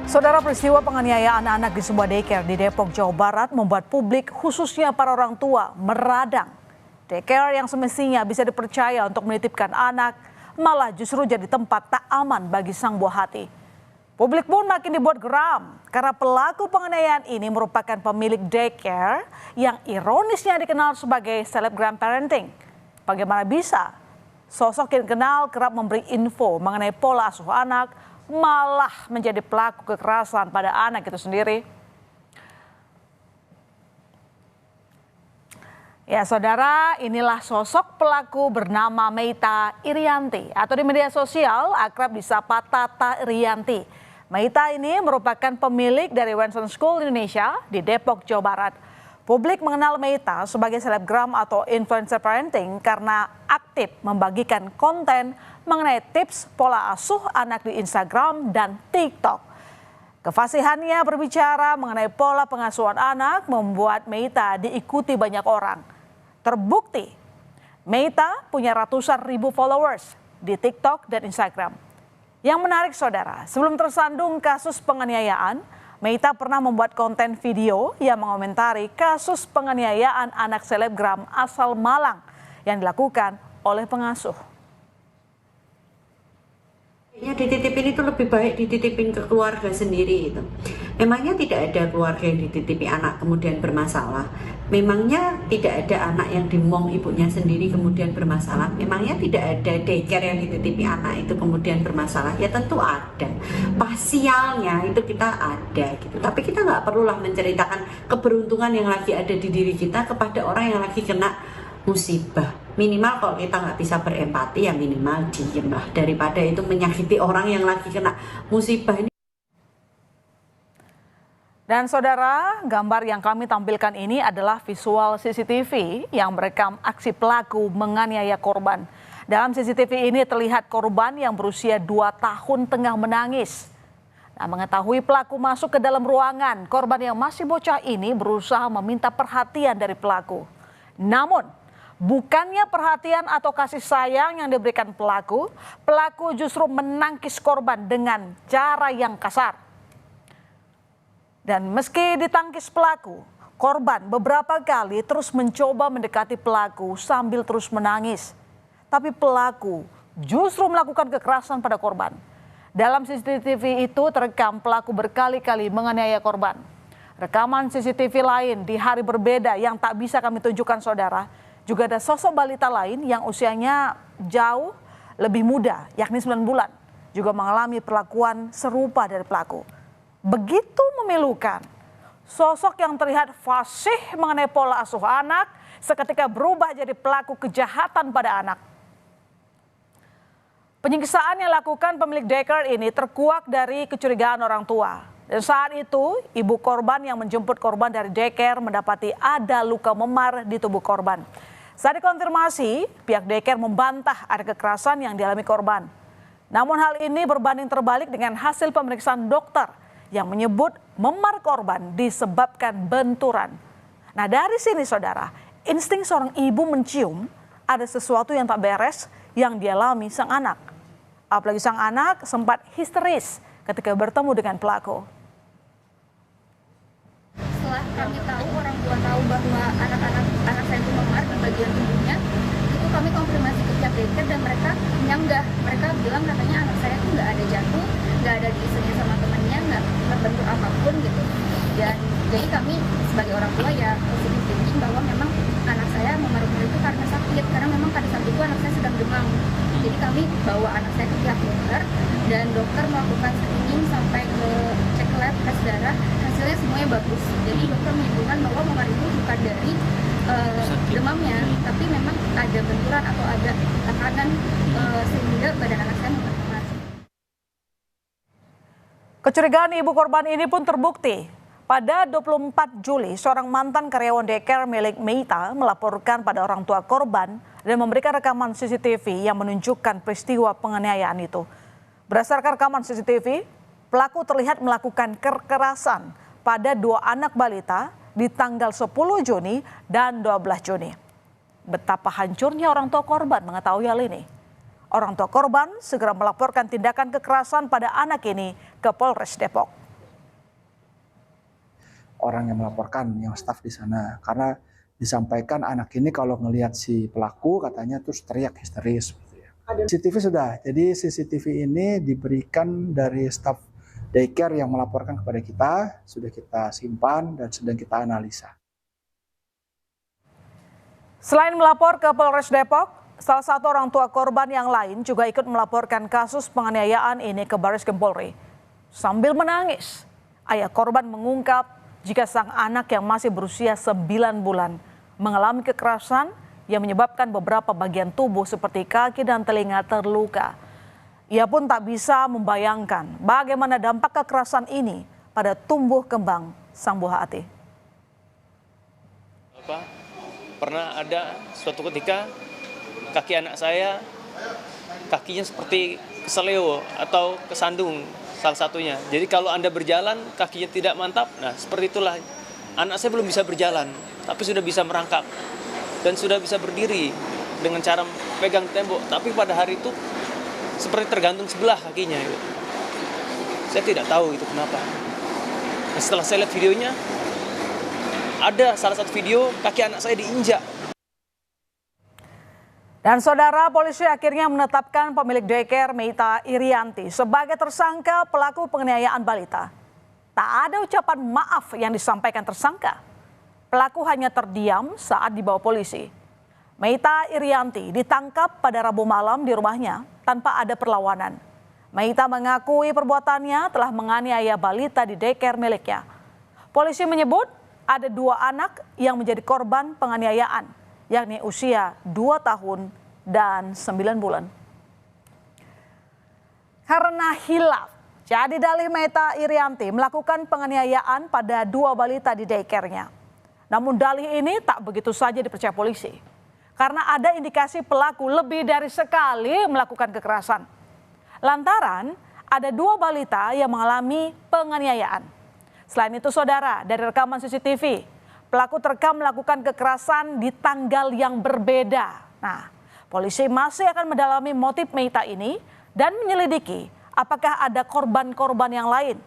Saudara, peristiwa penganiayaan anak di sebuah daycare di Depok, Jawa Barat membuat publik khususnya para orang tua meradang. Daycare yang semestinya bisa dipercaya untuk menitipkan anak malah justru jadi tempat tak aman bagi sang buah hati. Publik pun makin dibuat geram karena pelaku penganiayaan ini merupakan pemilik daycare yang ironisnya dikenal sebagai selebgram parenting. Bagaimana bisa sosok yang dikenal kerap memberi info mengenai pola asuh anak malah menjadi pelaku kekerasan pada anak itu sendiri? Ya saudara, inilah sosok pelaku bernama Meita Irianti atau di media sosial akrab disapa Tata Irianti. Meita ini merupakan pemilik dari Wenson School Indonesia di Depok, Jawa Barat. Publik mengenal Meita sebagai selebgram atau influencer parenting karena aktif membagikan konten mengenai tips pola asuh anak di Instagram dan TikTok. Kefasihannya berbicara mengenai pola pengasuhan anak membuat Meita diikuti banyak orang. Terbukti, Meita punya ratusan ribu followers di TikTok dan Instagram. Yang menarik saudara, sebelum tersandung kasus penganiayaan, Meita pernah membuat konten video yang mengomentari kasus penganiayaan anak selebgram asal Malang yang dilakukan oleh pengasuh. Ya, dititipin itu lebih baik dititipin ke keluarga sendiri itu. Memangnya tidak ada keluarga yang dititipi anak kemudian bermasalah. Memangnya tidak ada anak yang dimong ibunya sendiri kemudian bermasalah. Memangnya tidak ada daycare yang dititipi anak itu kemudian bermasalah. Ya tentu ada. Pasialnya itu kita ada gitu. Tapi kita nggak perlulah menceritakan keberuntungan yang lagi ada di diri kita kepada orang yang lagi kena musibah. Minimal kalau kita nggak bisa berempati ya minimal diem lah daripada itu menyakiti orang yang lagi kena musibah ini. Dan saudara, gambar yang kami tampilkan ini adalah visual CCTV yang merekam aksi pelaku menganiaya korban. Dalam CCTV ini terlihat korban yang berusia 2 tahun tengah menangis. Nah, mengetahui pelaku masuk ke dalam ruangan, korban yang masih bocah ini berusaha meminta perhatian dari pelaku. Namun, bukannya perhatian atau kasih sayang yang diberikan pelaku justru menangkis korban dengan cara yang kasar. Dan meski ditangkis pelaku, korban beberapa kali terus mencoba mendekati pelaku sambil terus menangis. Tapi pelaku justru melakukan kekerasan pada korban. Dalam CCTV itu terekam pelaku berkali-kali menganiaya korban. Rekaman CCTV lain di hari berbeda yang tak bisa kami tunjukkan saudara, juga ada sosok balita lain yang usianya jauh lebih muda, yakni 9 bulan, juga mengalami perlakuan serupa dari pelaku. Begitu memilukan, sosok yang terlihat fasih mengenai pola asuh anak seketika berubah jadi pelaku kejahatan pada anak. Penyiksaan yang dilakukan pemilik daycare ini terkuak dari kecurigaan orang tua. Dan saat itu, ibu korban yang menjemput korban dari daycare mendapati ada luka memar di tubuh korban. Saat dikonfirmasi, pihak daycare membantah ada kekerasan yang dialami korban. Namun hal ini berbanding terbalik dengan hasil pemeriksaan dokter yang menyebut memar korban disebabkan benturan. Nah, dari sini saudara, insting seorang ibu mencium ada sesuatu yang tak beres yang dialami sang anak. Apalagi sang anak sempat histeris ketika bertemu dengan pelaku. Setelah kami tahu, orang tua tahu bahwa anak saya itu memar di bagian tubuhnya, itu kami konfirmasi ke pihak daycare dan mereka nyanggah. Mereka bilang katanya anak saya itu nggak ada jatuh, nggak ada diisunya sama temannya, nggak terbentur apapun gitu. Dan jadi kami sebagai orang tua ya positif thinking bahwa memang anak saya memar itu karena sakit, karena memang pada saat itu anak saya sedang demam. Jadi kami bawa anak saya ke pihak dokter dan dokter melakukan screening sampai ke cek lab, tes darah, hasilnya semuanya bagus. Jadi dokter menyimpulkan bahwa memar itu bukan dari demamnya, tapi memang ada benturan atau ada tekanan sehingga badan anak saya memar. Kecurigaan ibu korban ini pun terbukti. Pada 24 Juli, seorang mantan karyawan daycare milik Meita melaporkan pada orang tua korban dan memberikan rekaman CCTV yang menunjukkan peristiwa penganiayaan itu. Berdasarkan rekaman CCTV, pelaku terlihat melakukan kekerasan pada 2 anak balita di tanggal 10 Juni dan 12 Juni. Betapa hancurnya orang tua korban mengetahui hal ini. Orang tua korban segera melaporkan tindakan kekerasan pada anak ini ke Polres Depok. orang yang melaporkan, yang staf di sana. Karena disampaikan anak ini kalau ngelihat si pelaku katanya terus teriak histeris. CCTV sudah, jadi CCTV ini diberikan dari staf daycare yang melaporkan kepada kita, sudah kita simpan dan sedang kita analisa. Selain melapor ke Polres Depok, salah satu orang tua korban yang lain juga ikut melaporkan kasus penganiayaan ini ke Barreskrim Polri. Sambil menangis, ayah korban mengungkap jika sang anak yang masih berusia 9 bulan mengalami kekerasan yang menyebabkan beberapa bagian tubuh seperti kaki dan telinga terluka. Ia pun tak bisa membayangkan bagaimana dampak kekerasan ini pada tumbuh kembang sang buah hati. Pernah ada suatu ketika kaki anak saya, kakinya seperti keseleo atau kesandung salah satunya. Jadi kalau Anda berjalan kakinya tidak mantap, nah seperti itulah. Anak saya belum bisa berjalan, tapi sudah bisa merangkak dan sudah bisa berdiri dengan cara pegang tembok. Tapi pada hari itu seperti tergantung sebelah kakinya. Gitu. Saya tidak tahu itu kenapa. Nah, setelah saya lihat videonya, ada salah satu video kaki anak saya diinjak. Dan saudara, polisi akhirnya menetapkan pemilik daycare Meita Irianti sebagai tersangka pelaku penganiayaan balita. Tak ada ucapan maaf yang disampaikan tersangka. Pelaku hanya terdiam saat dibawa polisi. Meita Irianti ditangkap pada Rabu malam di rumahnya tanpa ada perlawanan. Meita mengakui perbuatannya telah menganiaya balita di daycare miliknya. Polisi menyebut ada 2 anak yang menjadi korban penganiayaan, yakni usia 2 tahun dan 9 bulan. Karena hilaf, jadi dalih Meita Irianti melakukan penganiayaan pada 2 balita di daycare-nya. Namun dalih ini tak begitu saja dipercaya polisi. Karena ada indikasi pelaku lebih dari sekali melakukan kekerasan. Lantaran ada 2 balita yang mengalami penganiayaan. Selain itu saudara, dari rekaman CCTV, pelaku terekam melakukan kekerasan di tanggal yang berbeda. Nah, polisi masih akan mendalami motif Meita ini dan menyelidiki apakah ada korban-korban yang lain.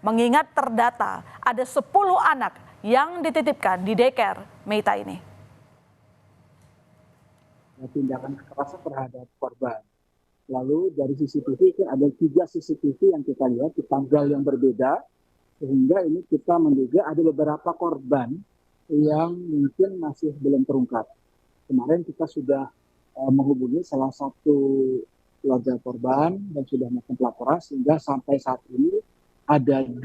Mengingat terdata ada 10 anak yang dititipkan di daycare Meita ini. Tindakan kekerasan terhadap korban. Lalu dari CCTV ada 3 CCTV yang kita lihat di tanggal yang berbeda, sehingga ini kita menduga ada beberapa korban yang mungkin masih belum terungkap. Kemarin kita sudah menghubungi salah satu keluarga korban dan sudah melakukan pelaporan, sehingga sampai saat ini ada 2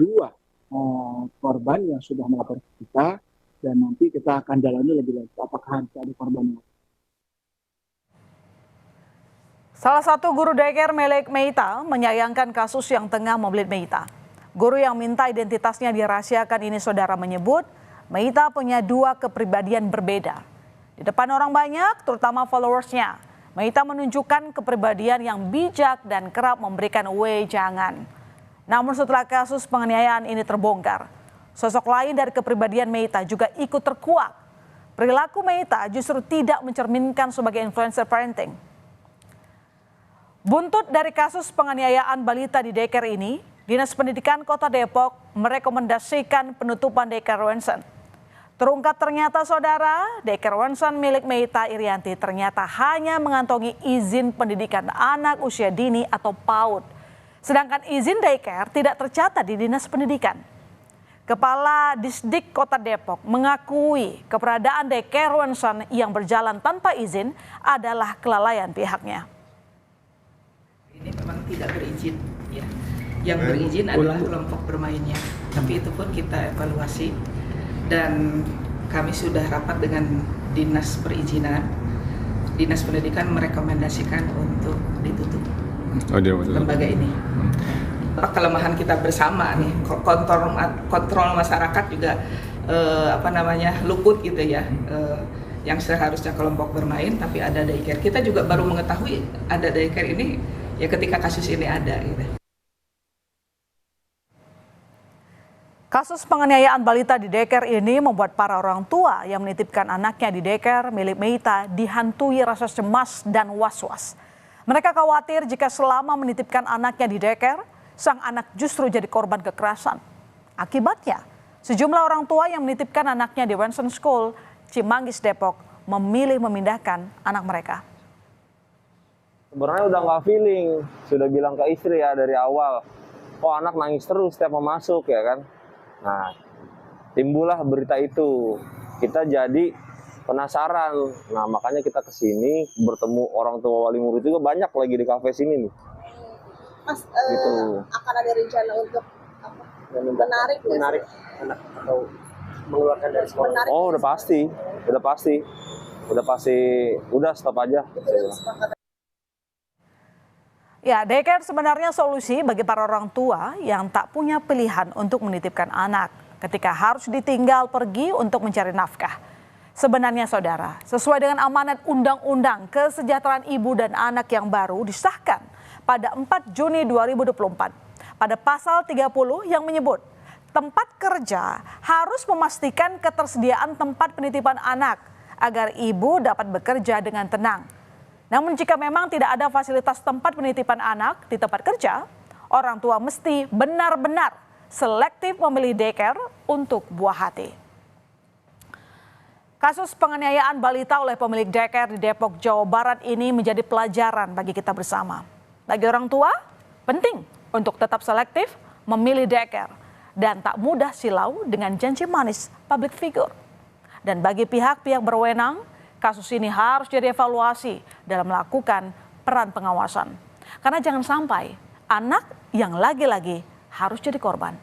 korban yang sudah melapor ke kita, dan nanti kita akan dalami lebih lanjut apakah ada korban yang Salah satu guru daycare milik Meita menyayangkan kasus yang tengah membelit Meita. Guru yang minta identitasnya dirahasiakan ini saudara menyebut Meita punya 2 kepribadian berbeda. Di depan orang banyak, terutama followersnya, Meita menunjukkan kepribadian yang bijak dan kerap memberikan wejangan. Namun setelah kasus penganiayaan ini terbongkar, sosok lain dari kepribadian Meita juga ikut terkuak. Perilaku Meita justru tidak mencerminkan sebagai influencer parenting. Buntut dari kasus penganiayaan balita di daycare ini, Dinas Pendidikan Kota Depok merekomendasikan penutupan daycare Wensen. Terungkap ternyata saudara, daycare Wensen milik Meita Irianti ternyata hanya mengantongi izin pendidikan anak usia dini atau PAUD. Sedangkan izin daycare tidak tercatat di Dinas Pendidikan. Kepala Disdik Kota Depok mengakui keberadaan daycare Wensen yang berjalan tanpa izin adalah kelalaian pihaknya. Ini memang tidak berizin, ya. Yang berizin adalah kelompok bermainnya. Tapi itu pun kita evaluasi dan kami sudah rapat dengan Dinas Perizinan. Dinas Pendidikan merekomendasikan untuk ditutup lembaga ini. Kelemahan kita bersama nih, kontrol masyarakat juga luput gitu ya. Yang seharusnya kelompok bermain tapi ada daycare. Kita juga baru mengetahui ada daycare ini ya ketika kasus ini ada gitu. Kasus penganiayaan balita di daycare ini membuat para orang tua yang menitipkan anaknya di daycare milik Meita dihantui rasa cemas dan was-was. Mereka khawatir jika selama menitipkan anaknya di daycare, sang anak justru jadi korban kekerasan. Akibatnya, Sejumlah orang tua yang menitipkan anaknya di Wenson School, Cimanggis, Depok, memilih memindahkan anak mereka. Sebenarnya udah nggak feeling, sudah bilang ke istri ya dari awal, kok anak nangis terus setiap mau masuk ya kan. Nah, timbullah berita itu, kita jadi penasaran. Nah, makanya kita kesini bertemu orang tua wali murid juga banyak lagi di kafe sini nih. Mas, gitu. akan ada rencana untuk menarik anak atau mengeluarkan dari sekolah? Oh, udah pasti, udah stop aja. Ya, daycare sebenarnya solusi bagi para orang tua yang tak punya pilihan untuk menitipkan anak ketika harus ditinggal pergi untuk mencari nafkah. Sebenarnya saudara, sesuai dengan amanat Undang-Undang Kesejahteraan Ibu dan Anak yang baru disahkan pada 4 Juni 2024 pada pasal 30 yang menyebut tempat kerja harus memastikan ketersediaan tempat penitipan anak agar ibu dapat bekerja dengan tenang. Namun jika memang tidak ada fasilitas tempat penitipan anak di tempat kerja, orang tua mesti benar-benar selektif memilih daycare untuk buah hati. Kasus penganiayaan balita oleh pemilik daycare di Depok, Jawa Barat ini menjadi pelajaran bagi kita bersama. Bagi orang tua, penting untuk tetap selektif memilih daycare dan tak mudah silau dengan janji manis public figure. Dan bagi pihak-pihak berwenang, kasus ini harus jadi evaluasi dalam melakukan peran pengawasan. Karena jangan sampai anak yang lagi-lagi harus jadi korban.